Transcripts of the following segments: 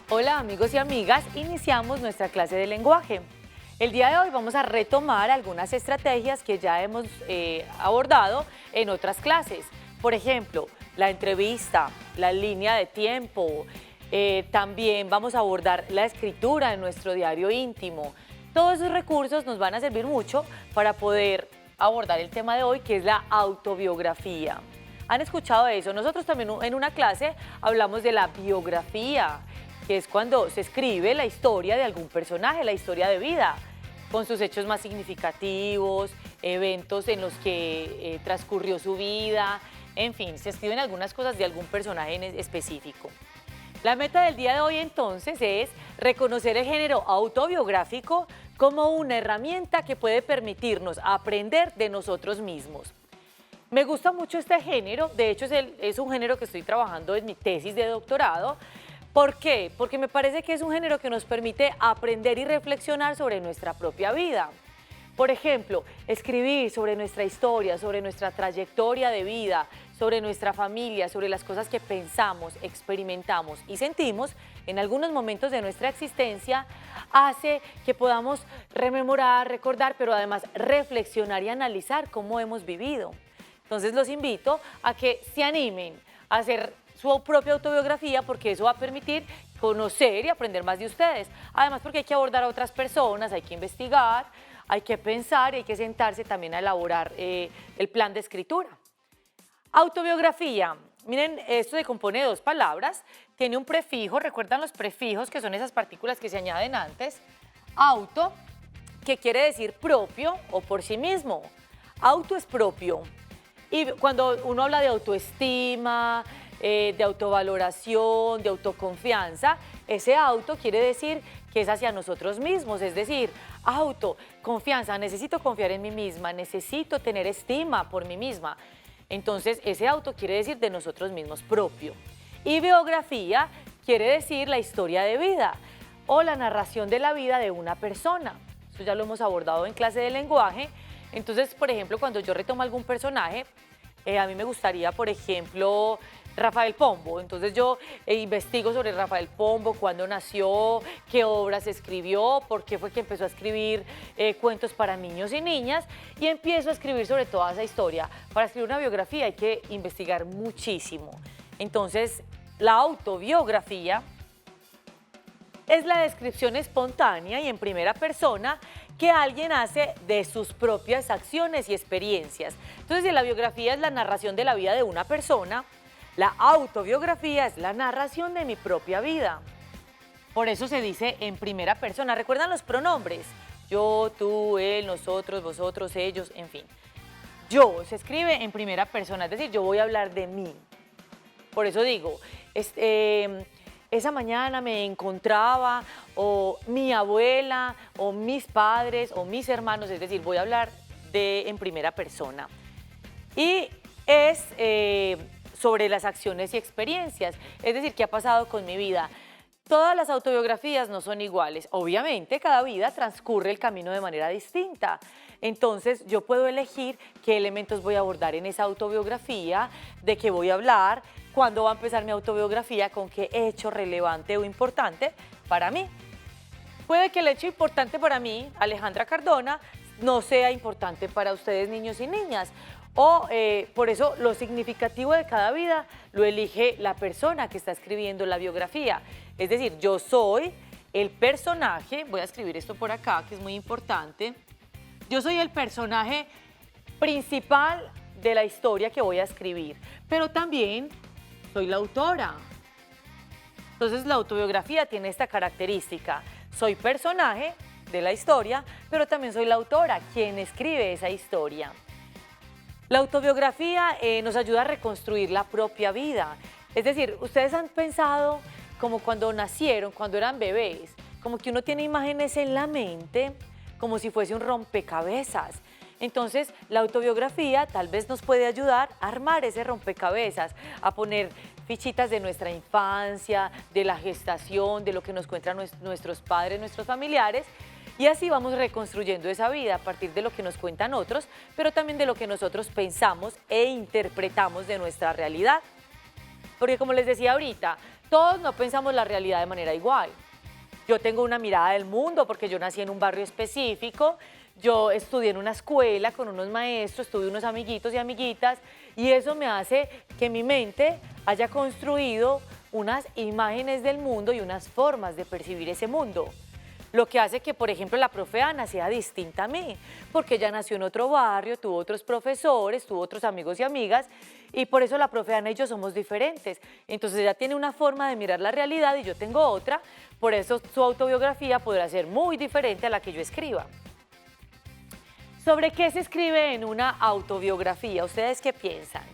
Hola amigos y amigas, iniciamos nuestra clase de lenguaje. El día de hoy vamos a retomar algunas estrategias que ya hemos abordado en otras clases. Por ejemplo, la entrevista, la línea de tiempo, también vamos a abordar la escritura en nuestro diario íntimo. Todos esos recursos nos van a servir mucho para poder abordar el tema de hoy, que es la autobiografía. ¿Han escuchado eso? Nosotros también en una clase hablamos de la biografía, que es cuando se escribe la historia de algún personaje, la historia de vida, con sus hechos más significativos, eventos en los que transcurrió su vida, en fin, se escriben algunas cosas de algún personaje en específico. La meta del día de hoy entonces es reconocer el género autobiográfico como una herramienta que puede permitirnos aprender de nosotros mismos. Me gusta mucho este género, de hecho es un género que estoy trabajando en mi tesis de doctorado. ¿Por qué? Porque me parece que es un género que nos permite aprender y reflexionar sobre nuestra propia vida. Por ejemplo, escribir sobre nuestra historia, sobre nuestra trayectoria de vida, sobre nuestra familia, sobre las cosas que pensamos, experimentamos y sentimos en algunos momentos de nuestra existencia, hace que podamos rememorar, recordar, pero además reflexionar y analizar cómo hemos vivido. Entonces los invito a que se animen a hacer su propia autobiografía, porque eso va a permitir conocer y aprender más de ustedes. Además, porque hay que abordar a otras personas, hay que investigar, hay que pensar y hay que sentarse también a elaborar el plan de escritura. Autobiografía. Miren, esto se compone de dos palabras, tiene un prefijo, ¿recuerdan los prefijos, que son esas partículas que se añaden antes? Auto, que quiere decir propio o por sí mismo. Auto es propio. Y cuando uno habla de autoestima, de autovaloración, de autoconfianza, ese auto quiere decir que es hacia nosotros mismos, es decir, autoconfianza, necesito confiar en mí misma, necesito tener estima por mí misma. Entonces, ese auto quiere decir de nosotros mismos, propio. Y biografía quiere decir la historia de vida o la narración de la vida de una persona. Eso ya lo hemos abordado en clase de lenguaje. Entonces, por ejemplo, cuando yo retomo algún personaje, a mí me gustaría, por ejemplo, Rafael Pombo. Entonces yo investigo sobre Rafael Pombo, cuándo nació, qué obras escribió, por qué fue que empezó a escribir cuentos para niños y niñas, y empiezo a escribir sobre toda esa historia. Para escribir una biografía hay que investigar muchísimo. Entonces, la autobiografía es la descripción espontánea y en primera persona que alguien hace de sus propias acciones y experiencias. Entonces, si la biografía es la narración de la vida de una persona, la autobiografía es la narración de mi propia vida. Por eso se dice en primera persona. ¿Recuerdan los pronombres? Yo, tú, él, nosotros, vosotros, ellos, en fin. Yo se escribe en primera persona, es decir, yo voy a hablar de mí. Por eso digo, esa mañana me encontraba, o mi abuela, o mis padres, o mis hermanos, es decir, voy a hablar en primera persona. Y es sobre las acciones y experiencias, es decir, qué ha pasado con mi vida. Todas las autobiografías no son iguales. Obviamente, cada vida transcurre el camino de manera distinta. Entonces, yo puedo elegir qué elementos voy a abordar en esa autobiografía, de qué voy a hablar, cuándo va a empezar mi autobiografía, con qué hecho relevante o importante para mí. Puede que el hecho importante para mí, Alejandra Cardona, no sea importante para ustedes, niños y niñas. O por eso lo significativo de cada vida lo elige la persona que está escribiendo la biografía. Es decir, yo soy el personaje, voy a escribir esto por acá, que es muy importante. Yo soy el personaje principal de la historia que voy a escribir, pero también soy la autora. Entonces, la autobiografía tiene esta característica. Soy personaje de la historia, pero también soy la autora, quien escribe esa historia. La autobiografía nos ayuda a reconstruir la propia vida. Es decir, ustedes han pensado como cuando nacieron, cuando eran bebés, como que uno tiene imágenes en la mente, como si fuese un rompecabezas. Entonces, la autobiografía tal vez nos puede ayudar a armar ese rompecabezas, a poner fichitas de nuestra infancia, de la gestación, de lo que nos cuentan nuestros padres, nuestros familiares, y así vamos reconstruyendo esa vida a partir de lo que nos cuentan otros, pero también de lo que nosotros pensamos e interpretamos de nuestra realidad. Porque como les decía ahorita, Todos no pensamos la realidad de manera igual. Yo tengo una mirada del mundo porque yo nací en un barrio específico, yo estudié en una escuela con unos maestros, tuve unos amiguitos y amiguitas, y eso me hace que mi mente haya construido unas imágenes del mundo y unas formas de percibir ese mundo. Lo que hace que, por ejemplo, la profe Ana sea distinta a mí, porque ella nació en otro barrio, tuvo otros profesores, tuvo otros amigos y amigas, y por eso la profe Ana y yo somos diferentes. Entonces ella tiene una forma de mirar la realidad y yo tengo otra, por eso su autobiografía podrá ser muy diferente a la que yo escriba. ¿Sobre qué se escribe en una autobiografía? ¿Ustedes qué piensan?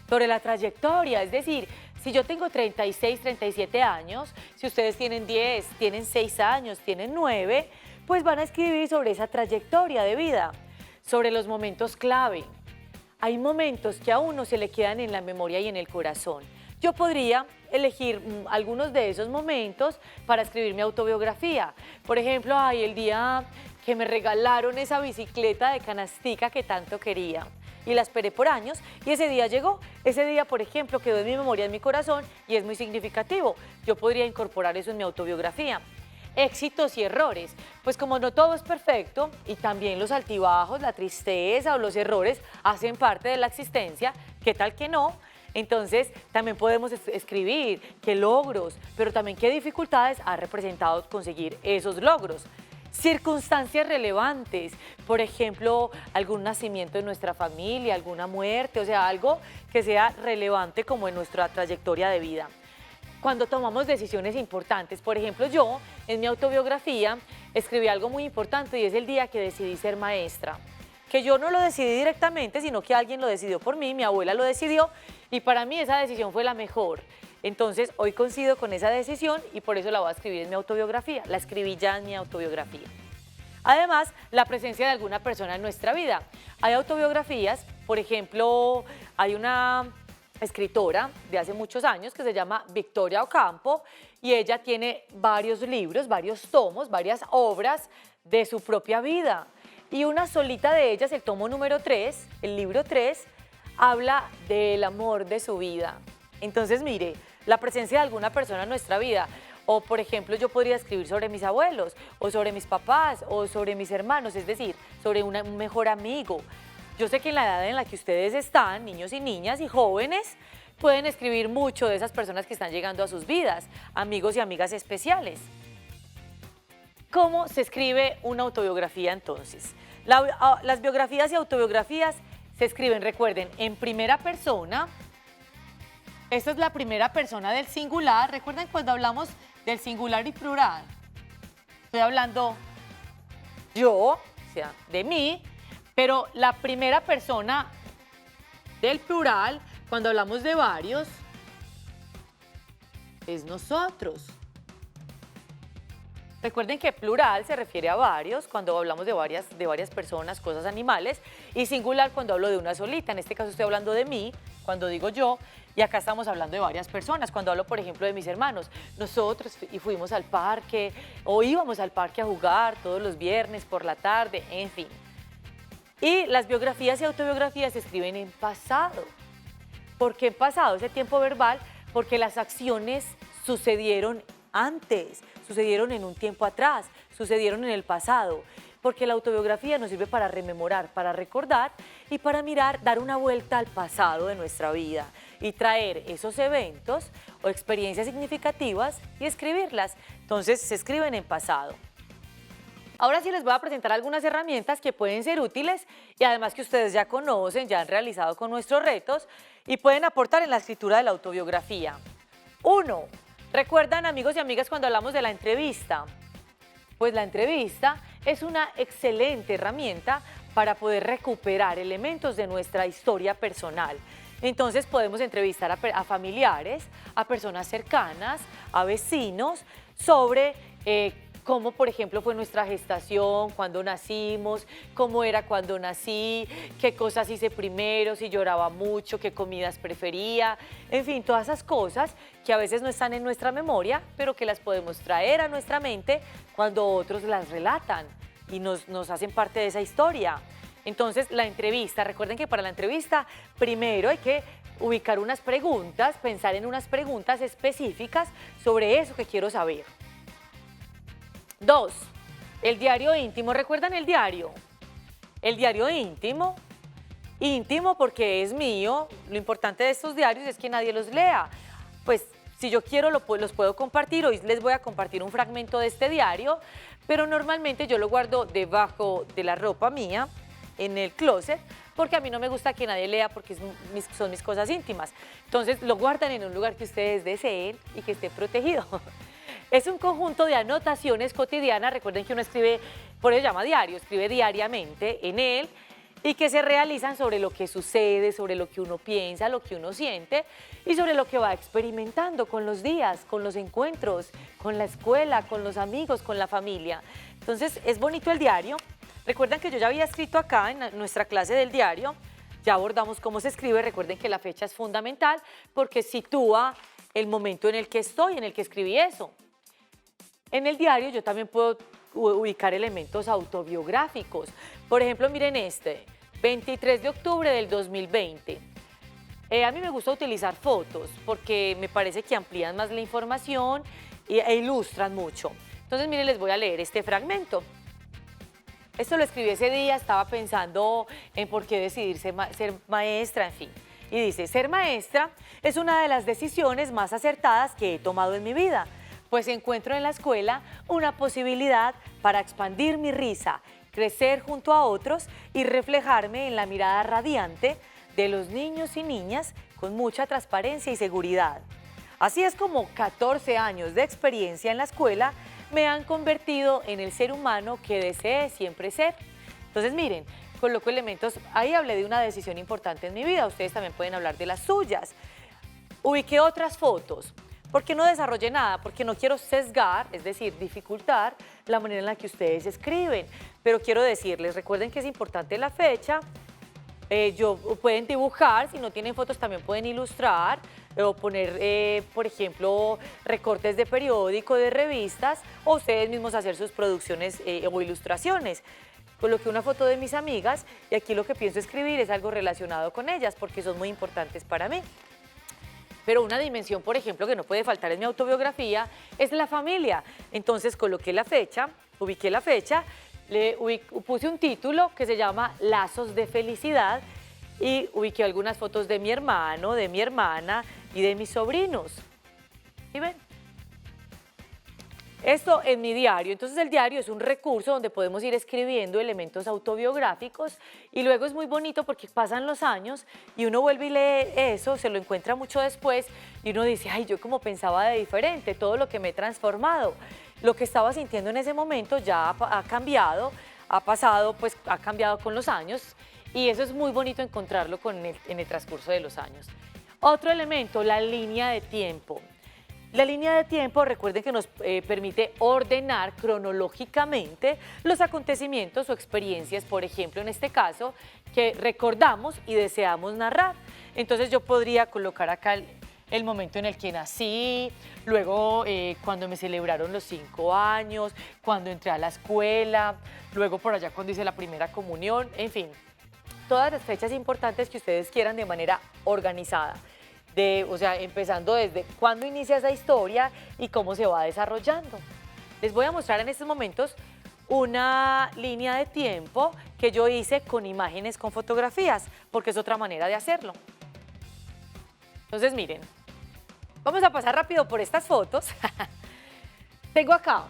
Sobre la trayectoria, es decir, si yo tengo 36, 37 años, si ustedes tienen 10, tienen 6 años, tienen 9, pues van a escribir sobre esa trayectoria de vida, sobre los momentos clave. Hay momentos que a uno se le quedan en la memoria y en el corazón. Yo podría elegir algunos de esos momentos para escribir mi autobiografía. Por ejemplo, el día que me regalaron esa bicicleta de canastica que tanto quería. Y la esperé por años y ese día llegó. Ese día, por ejemplo, quedó en mi memoria, en mi corazón y es muy significativo. Yo podría incorporar eso en mi autobiografía. Éxitos y errores, pues como no todo es perfecto y también los altibajos, la tristeza o los errores hacen parte de la existencia, ¿qué tal que no? Entonces también podemos escribir qué logros, pero también qué dificultades ha representado conseguir esos logros. Circunstancias relevantes, por ejemplo, algún nacimiento de nuestra familia, alguna muerte, o sea, algo que sea relevante como en nuestra trayectoria de vida. Cuando tomamos decisiones importantes, por ejemplo, yo en mi autobiografía escribí algo muy importante y es el día que decidí ser maestra, que yo no lo decidí directamente, sino que alguien lo decidió por mí, mi abuela lo decidió y para mí esa decisión fue la mejor. Entonces, hoy coincido con esa decisión y por eso la voy a escribir en mi autobiografía. La escribí ya en mi autobiografía. Además, la presencia de alguna persona en nuestra vida. Hay autobiografías, por ejemplo, hay una escritora de hace muchos años que se llama Victoria Ocampo y ella tiene varios libros, varios tomos, varias obras de su propia vida. Y una solita de ellas, el tomo número 3, el libro 3, habla del amor de su vida. Entonces, mire, la presencia de alguna persona en nuestra vida, o por ejemplo, yo podría escribir sobre mis abuelos, o sobre mis papás, o sobre mis hermanos, es decir, sobre un mejor amigo. Yo sé que en la edad en la que ustedes están, niños y niñas y jóvenes, pueden escribir mucho de esas personas que están llegando a sus vidas, amigos y amigas especiales. ¿Cómo se escribe una autobiografía entonces? Las biografías y autobiografías se escriben, recuerden, en primera persona. Esta es la primera persona del singular. ¿Recuerdan cuando hablamos del singular y plural? Estoy hablando yo, o sea, de mí, pero la primera persona del plural, cuando hablamos de varios, es nosotros. Recuerden que plural se refiere a varios, cuando hablamos de varias personas, cosas, animales, y singular cuando hablo de una solita. En este caso estoy hablando de mí, cuando digo yo, y acá estamos hablando de varias personas. Cuando hablo, por ejemplo, de mis hermanos, nosotros fuimos al parque, o íbamos al parque a jugar todos los viernes por la tarde, en fin. Y las biografías y autobiografías se escriben en pasado. ¿Por qué en pasado? Ese tiempo verbal, porque las acciones sucedieron antes, sucedieron en un tiempo atrás, sucedieron en el pasado, porque la autobiografía nos sirve para rememorar, para recordar y para mirar, dar una vuelta al pasado de nuestra vida y traer esos eventos o experiencias significativas y escribirlas. Entonces se escriben en pasado. Ahora sí les voy a presentar algunas herramientas que pueden ser útiles y además que ustedes ya conocen, ya han realizado con nuestros retos y pueden aportar en la escritura de la autobiografía. 1. ¿Recuerdan, amigos y amigas, cuando hablamos de la entrevista? Pues la entrevista es una excelente herramienta para poder recuperar elementos de nuestra historia personal. Entonces podemos entrevistar a familiares, a personas cercanas, a vecinos, sobre cómo, por ejemplo, fue nuestra gestación, cuándo nacimos, cómo era cuando nací, qué cosas hice primero, si lloraba mucho, qué comidas prefería, en fin, todas esas cosas que a veces no están en nuestra memoria, pero que las podemos traer a nuestra mente cuando otros las relatan y nos hacen parte de esa historia. Entonces, la entrevista, recuerden que para la entrevista primero hay que ubicar unas preguntas, pensar en unas preguntas específicas sobre eso que quiero saber. 2, el diario íntimo. ¿Recuerdan el diario? El diario íntimo, íntimo porque es mío. Lo importante de estos diarios es que nadie los lea. Pues si yo quiero los puedo compartir. Hoy les voy a compartir un fragmento de este diario, pero normalmente yo lo guardo debajo de la ropa mía, en el closet, porque a mí no me gusta que nadie lea porque son mis cosas íntimas. Entonces lo guardan en un lugar que ustedes deseen y que esté protegido. Es un conjunto de anotaciones cotidianas. Recuerden que uno escribe, por eso se llama diario, escribe diariamente en él, y que se realizan sobre lo que sucede, sobre lo que uno piensa, lo que uno siente y sobre lo que va experimentando con los días, con los encuentros, con la escuela, con los amigos, con la familia. Entonces es bonito el diario. Recuerden que yo ya había escrito acá en nuestra clase del diario, ya abordamos cómo se escribe. Recuerden que la fecha es fundamental porque sitúa el momento en el que estoy, en el que escribí eso. En el diario yo también puedo ubicar elementos autobiográficos. Por ejemplo, miren este, 23 de octubre del 2020. A mí me gusta utilizar fotos porque me parece que amplían más la información e ilustran mucho. Entonces, miren, les voy a leer este fragmento. Esto lo escribí ese día, estaba pensando en por qué decidir ser maestra, en fin. Y dice, ser maestra es una de las decisiones más acertadas que he tomado en mi vida, pues encuentro en la escuela una posibilidad para expandir mi risa, crecer junto a otros y reflejarme en la mirada radiante de los niños y niñas con mucha transparencia y seguridad. Así es como 14 años de experiencia en la escuela me han convertido en el ser humano que desee siempre ser. Entonces, miren, coloco elementos, ahí hablé de una decisión importante en mi vida, ustedes también pueden hablar de las suyas. Ubiqué otras fotos. ¿Por qué no desarrollé nada? Porque no quiero sesgar, es decir, dificultar la manera en la que ustedes escriben. Pero quiero decirles, recuerden que es importante la fecha. Pueden dibujar, si no tienen fotos también pueden ilustrar o poner, por ejemplo, recortes de periódico, de revistas, o ustedes mismos hacer sus producciones o ilustraciones. Coloqué una foto de mis amigas y aquí lo que pienso escribir es algo relacionado con ellas porque son muy importantes para mí. Pero una dimensión, por ejemplo, que no puede faltar en mi autobiografía es la familia. Entonces coloqué la fecha, ubiqué la fecha, puse un título que se llama Lazos de Felicidad y ubiqué algunas fotos de mi hermano, de mi hermana y de mis sobrinos. ¿Sí ven? Esto en mi diario. Entonces el diario es un recurso donde podemos ir escribiendo elementos autobiográficos y luego es muy bonito porque pasan los años y uno vuelve y lee eso, se lo encuentra mucho después y uno dice, ay, yo como pensaba de diferente, todo lo que me he transformado. Lo que estaba sintiendo en ese momento ya ha cambiado, ha pasado, pues ha cambiado con los años y eso es muy bonito encontrarlo en el transcurso de los años. Otro elemento, la línea de tiempo. La línea de tiempo, recuerden que nos permite ordenar cronológicamente los acontecimientos o experiencias, por ejemplo, en este caso, que recordamos y deseamos narrar. Entonces yo podría colocar acá el momento en el que nací, luego cuando me celebraron los 5 años, cuando entré a la escuela, luego por allá cuando hice la primera comunión, en fin, todas las fechas importantes que ustedes quieran de manera organizada. O sea, empezando desde cuándo inicia esa historia y cómo se va desarrollando. Les voy a mostrar en estos momentos una línea de tiempo que yo hice con imágenes, con fotografías, porque es otra manera de hacerlo. Entonces, miren, vamos a pasar rápido por estas fotos. Tengo acá,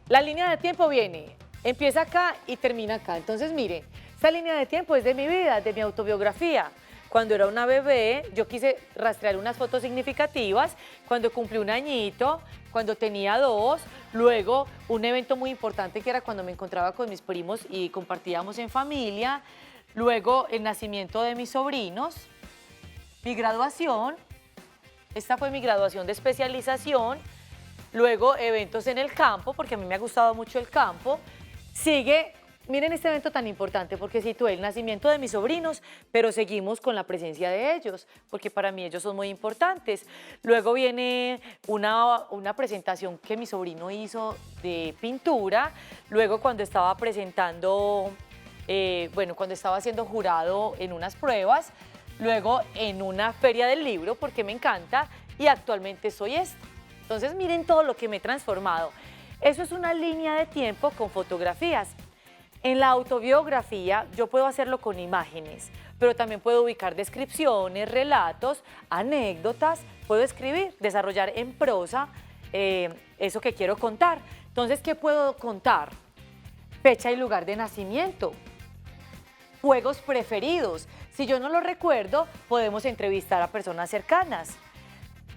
la línea de tiempo empieza acá y termina acá. Entonces, miren, esta línea de tiempo es de mi vida, de mi autobiografía. Cuando era una bebé, yo quise rastrear unas fotos significativas, cuando cumplí 1 añito, cuando tenía 2, luego un evento muy importante que era cuando me encontraba con mis primos y compartíamos en familia, luego el nacimiento de mis sobrinos, mi graduación, esta fue mi graduación de especialización, luego eventos en el campo, porque a mí me ha gustado mucho el campo, sigue. Miren este evento tan importante porque situé el nacimiento de mis sobrinos, pero seguimos con la presencia de ellos, porque para mí ellos son muy importantes. Luego viene una presentación que mi sobrino hizo de pintura, luego cuando estaba presentando bueno, cuando estaba siendo jurado en unas pruebas, luego en una feria del libro, porque me encanta, y actualmente soy esto. Entonces miren todo lo que me he transformado. Eso es una línea de tiempo con fotografías. En la autobiografía yo puedo hacerlo con imágenes, pero también puedo ubicar descripciones, relatos, anécdotas, puedo escribir, desarrollar en prosa eso que quiero contar. Entonces, ¿qué puedo contar? Fecha y lugar de nacimiento, juegos preferidos. Si yo no lo recuerdo, podemos entrevistar a personas cercanas.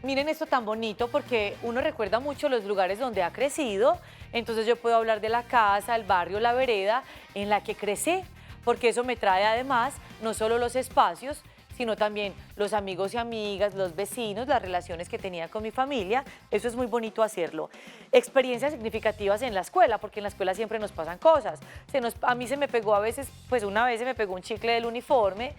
Miren esto tan bonito porque uno recuerda mucho los lugares donde ha crecido, entonces yo puedo hablar de la casa, el barrio, la vereda en la que crecí, porque eso me trae además no solo los espacios, sino también los amigos y amigas, los vecinos, las relaciones que tenía con mi familia. Eso es muy bonito hacerlo. Experiencias significativas en la escuela, porque en la escuela siempre nos pasan cosas. A mí se me pegó a veces, pues una vez se me pegó un chicle del uniforme,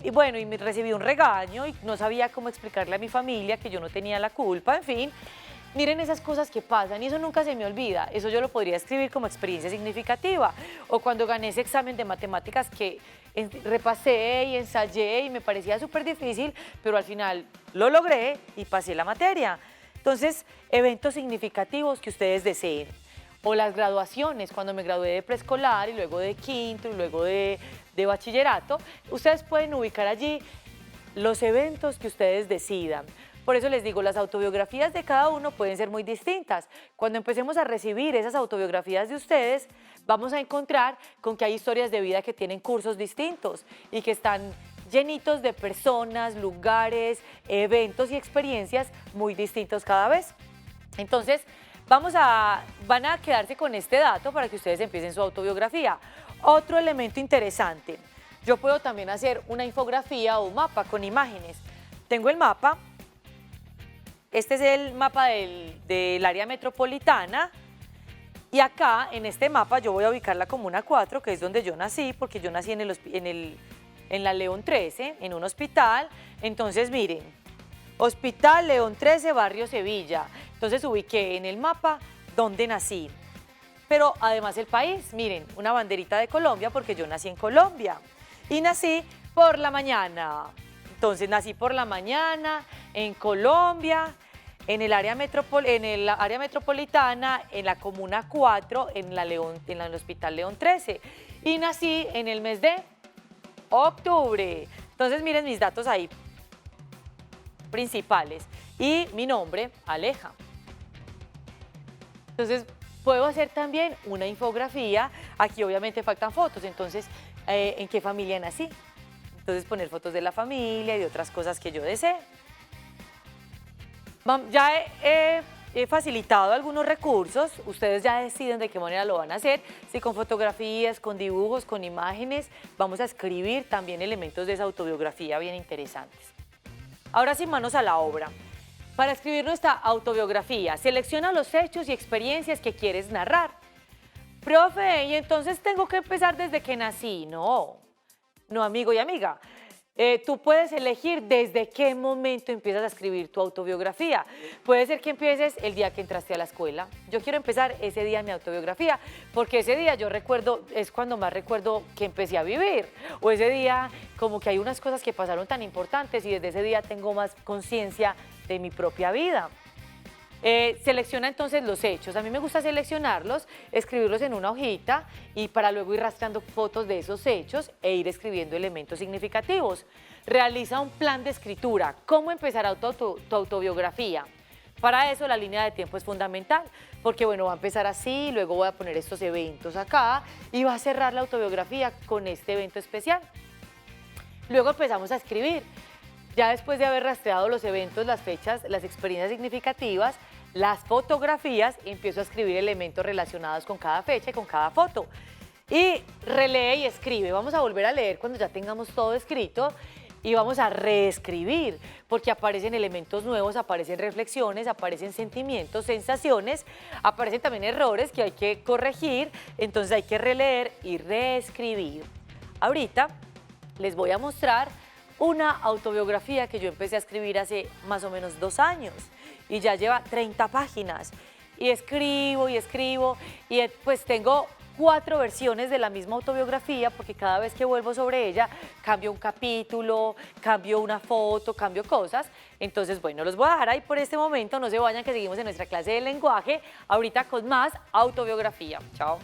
y bueno, y me recibí un regaño y no sabía cómo explicarle a mi familia que yo no tenía la culpa, en fin. Miren esas cosas que pasan y eso nunca se me olvida. Eso yo lo podría escribir como experiencia significativa. O cuando gané ese examen de matemáticas que repasé y ensayé y me parecía súper difícil, pero al final lo logré y pasé la materia. Entonces, eventos significativos que ustedes deseen. O las graduaciones, cuando me gradué de preescolar y luego de quinto y luego de bachillerato, ustedes pueden ubicar allí los eventos que ustedes decidan. Por eso les digo, las autobiografías de cada uno pueden ser muy distintas. Cuando empecemos a recibir esas autobiografías de ustedes, vamos a encontrar con que hay historias de vida que tienen cursos distintos y que están llenitos de personas, lugares, eventos y experiencias muy distintos cada vez. Entonces, van a quedarse con este dato para que ustedes empiecen su autobiografía. Otro elemento interesante, yo puedo también hacer una infografía o un mapa con imágenes. Tengo el mapa, este es el mapa del área metropolitana y acá en este mapa yo voy a ubicar la Comuna 4, que es donde yo nací, porque yo nací en la León 13, en un hospital. Entonces miren, Hospital León 13, Barrio Sevilla. Entonces ubiqué en el mapa donde nací. Pero además el país, miren, una banderita de Colombia porque yo nací en Colombia. Y nací por la mañana. Entonces nací por la mañana en Colombia, en el área metropolitana, en la Comuna 4, en el Hospital León 13. Y nací en el mes de octubre. Entonces miren mis datos ahí principales. Y mi nombre, Aleja. Entonces, puedo hacer también una infografía. Aquí obviamente faltan fotos, entonces, ¿en qué familia nací? Entonces, poner fotos de la familia y de otras cosas que yo desee. Ya he facilitado algunos recursos. Ustedes ya deciden de qué manera lo van a hacer. Si con fotografías, con dibujos, con imágenes. Vamos a escribir también elementos de esa autobiografía bien interesantes. Ahora sí, manos a la obra. Para escribir nuestra autobiografía, selecciona los hechos y experiencias que quieres narrar. Profe, ¿y entonces tengo que empezar desde que nací? No, amigo y amiga. Tú puedes elegir desde qué momento empiezas a escribir tu autobiografía. Puede ser que empieces el día que entraste a la escuela. Yo quiero empezar ese día mi autobiografía, porque ese día yo recuerdo, es cuando más recuerdo que empecé a vivir. O ese día como que hay unas cosas que pasaron tan importantes y desde ese día tengo más conciencia de mi propia vida. Selecciona entonces los hechos. A mí me gusta seleccionarlos, escribirlos en una hojita y para luego ir rastreando fotos de esos hechos e ir escribiendo elementos significativos. Realiza un plan de escritura. ¿Cómo empezará tu autobiografía? Para eso la línea de tiempo es fundamental, porque bueno, va a empezar así, luego voy a poner estos eventos acá y va a cerrar la autobiografía con este evento especial. Luego empezamos a escribir. Ya después de haber rastreado los eventos, las fechas, las experiencias significativas, las fotografías, empiezo a escribir elementos relacionados con cada fecha y con cada foto. Y relee y escribe. Vamos a volver a leer cuando ya tengamos todo escrito y vamos a reescribir, porque aparecen elementos nuevos, aparecen reflexiones, aparecen sentimientos, sensaciones, aparecen también errores que hay que corregir, entonces hay que releer y reescribir. Ahorita les voy a mostrar una autobiografía que yo empecé a escribir hace más o menos 2 años y ya lleva 30 páginas. Y escribo y pues tengo 4 versiones de la misma autobiografía, porque cada vez que vuelvo sobre ella, cambio un capítulo, cambio una foto, cambio cosas. Entonces, bueno, los voy a dejar ahí por este momento. No se vayan, que seguimos en nuestra clase de lenguaje, ahorita con más autobiografía. Chao.